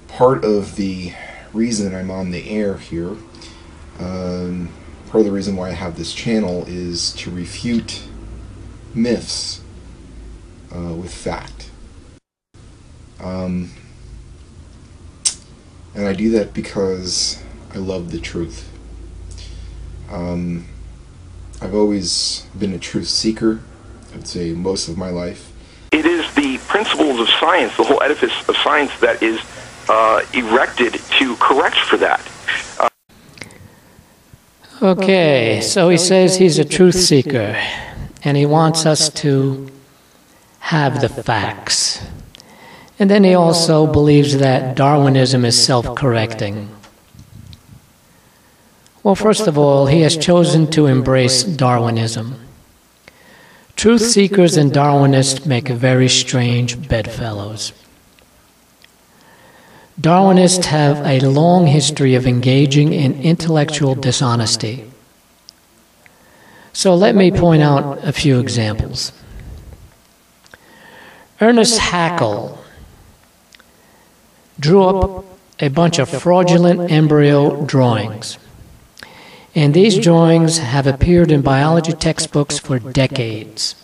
part of the reason I'm on the air here, part of the reason why I have this channel is to refute myths with fact. And I do that because I love the truth. I've always been a truth seeker, I'd say most of my life. It is the principles of science, the whole edifice of science that is erected to correct for that. Okay, so he says he's a truth seeker, and he wants us to have the facts. And then he also believes that Darwinism is self-correcting. Well, first of all, he has chosen to embrace Darwinism. Truth seekers and Darwinists make a very strange bedfellows. Darwinists have a long history of engaging in intellectual dishonesty. So let me point out a few examples. Ernest Haeckel drew up a bunch of fraudulent embryo drawings. And these drawings have appeared in biology textbooks for decades.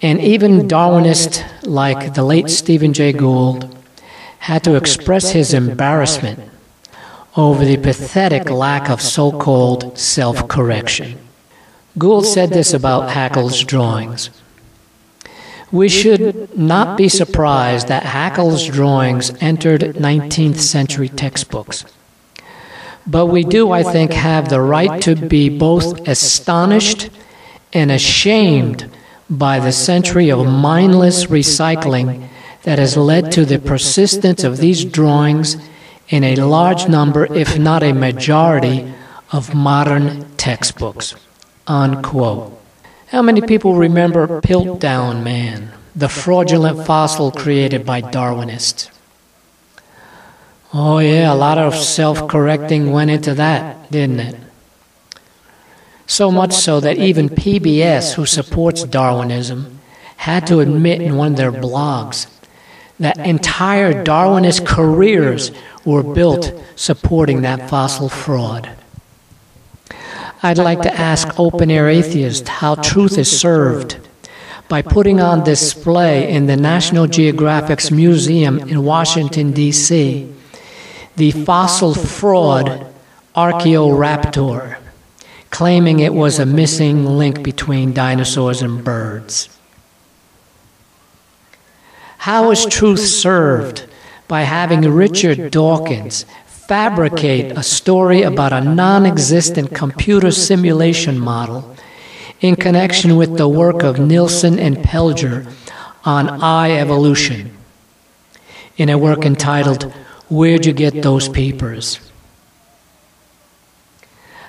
And even Darwinists like the late Stephen Jay Gould had to express his embarrassment over the pathetic lack of so-called self-correction. Gould said this about Haeckel's drawings. We should not be surprised that Haeckel's drawings entered 19th century textbooks. But we do, I think, have the right to be both astonished and ashamed by the century of mindless recycling that has led to the persistence of these drawings in a large number, if not a majority, of modern textbooks. Unquote. How many people remember Piltdown Man, the fraudulent fossil created by Darwinists? Oh yeah, a lot of self-correcting went into that, didn't it? So much so that even PBS, who supports Darwinism, had to admit in one of their blogs that entire Darwinist careers were built supporting that fossil fraud. I'd like to ask Open Air Atheist how truth is served by putting on display in the National Geographic's museum in Washington, D.C., the fossil fraud Archaeoraptor, claiming it was a missing link between dinosaurs and birds. How is truth served by having Richard Dawkins fabricate a story about a non-existent computer simulation model in connection with the work of Nielsen and Pelger on eye evolution, in a work entitled, Where'd You Get Those Papers?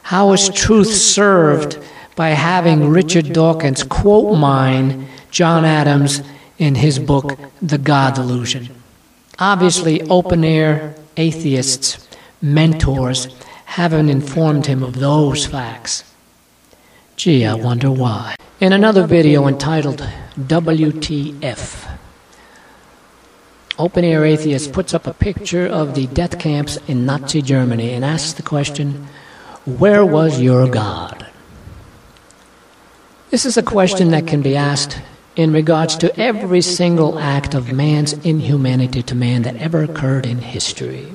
How is truth served by having Richard Dawkins quote mine John Adams in his book, The God Delusion? Obviously, Open Air Atheists, mentors, haven't informed him of those facts. Gee, I wonder why. In another video entitled WTF, Open Air Atheist puts up a picture of the death camps in Nazi Germany and asks the question, where was your God? This is a question that can be asked in regards to every single act of man's inhumanity to man that ever occurred in history.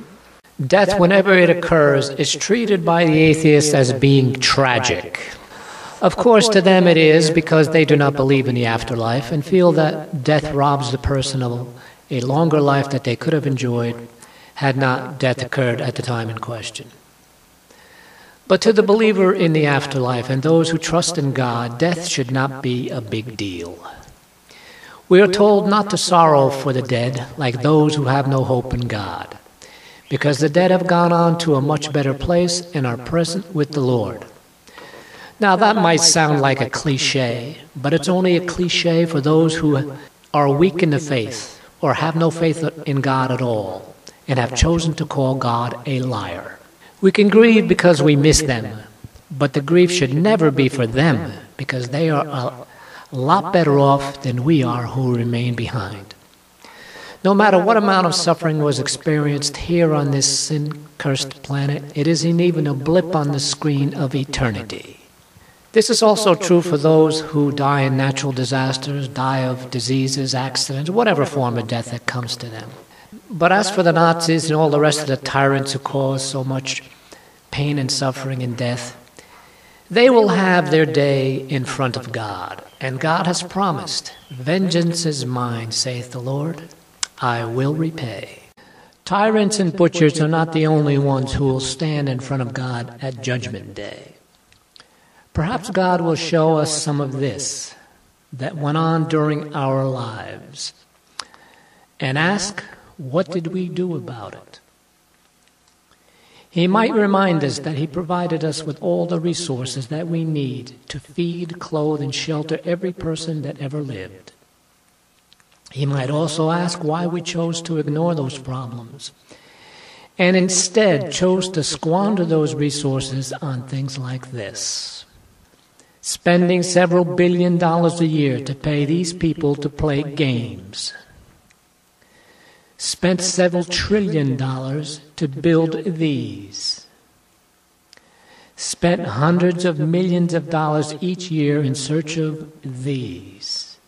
Death, whenever it occurs, is treated by the atheists as being tragic. Of course, to them it is, because they do not believe in the afterlife and feel that death robs the person of a longer life that they could have enjoyed had not death occurred at the time in question. But to the believer in the afterlife and those who trust in God, death should not be a big deal. We are told not to sorrow for the dead like those who have no hope in God, because the dead have gone on to a much better place and are present with the Lord. Now that might sound like a cliche, but it's only a cliche for those who are weak in the faith or have no faith in God at all and have chosen to call God a liar. We can grieve because we miss them, but the grief should never be for them because they are a lot better off than we are who remain behind. No matter what amount of suffering was experienced here on this sin-cursed planet, it isn't even a blip on the screen of eternity. This is also true for those who die in natural disasters, die of diseases, accidents, whatever form of death that comes to them. But as for the Nazis and all the rest of the tyrants who caused so much pain and suffering and death, they will have their day in front of God. And God has promised, "Vengeance is mine, saith the Lord, I will repay." Tyrants and butchers are not the only ones who will stand in front of God at Judgment Day. Perhaps God will show us some of this that went on during our lives and ask, what did we do about it? He might remind us that He provided us with all the resources that we need to feed, clothe, and shelter every person that ever lived. He might also ask why we chose to ignore those problems and instead chose to squander those resources on things like this. Spending several $1 billion a year to pay these people to play games. Spent several $1 trillion to build these. Spent hundreds of millions of dollars each year in search of these.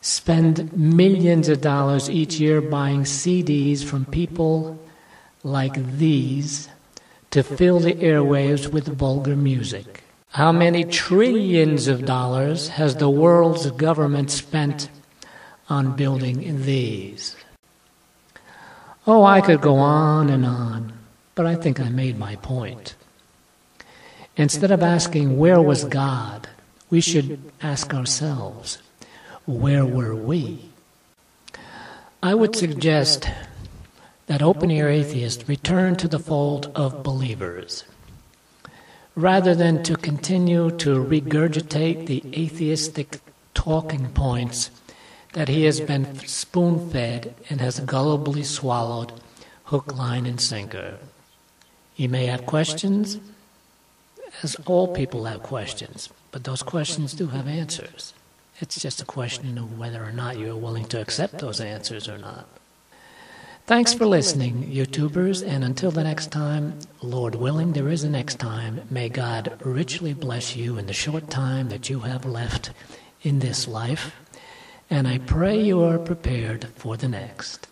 Spend millions of dollars each year buying CDs from people like these to fill the airwaves with vulgar music. How many trillions of dollars has the world's government spent on building these? Oh, I could go on, but I think I made my point. Instead of asking, where was God, we should ask ourselves, where were we? I would suggest that Open Air Atheist return to the fold of believers, rather than to continue to regurgitate the atheistic talking points that he has been spoon-fed and has gullibly swallowed hook, line, and sinker. He may have questions, as all people have questions, but those questions do have answers. It's just a question of whether or not you're willing to accept those answers or not. Thanks for listening, YouTubers, and until the next time, Lord willing, there is a next time. May God richly bless you in the short time that you have left in this life, and I pray you are prepared for the next.